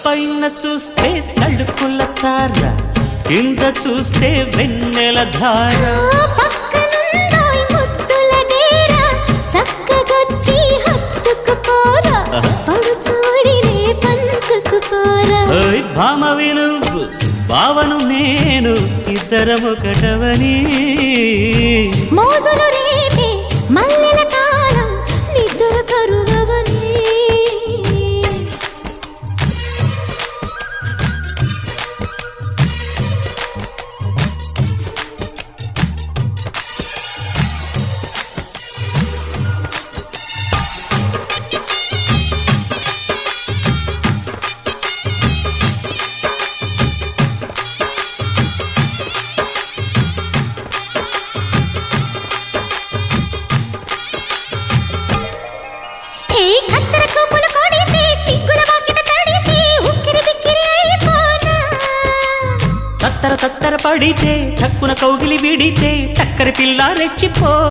పైన చూస్తే తడుకుల తార, కింద చూస్తే వెన్నెల ధార. పక్కనుందోయ్ ముద్దుల డేరా, చక్కగొచ్చి హత్తుకుపోరా, పడుచూడినే పంచుకుపోరా. భామ విలువు భావను నేను, ఇద్దరమొకటవని. మోజులు రేపే మల్లెల కాలం, నిద్ర కరువవని. తత్తర తత్తర పడితే, తక్కున కౌగిలి విడితే, చక్కరి పిల్ల రెచ్చిపో.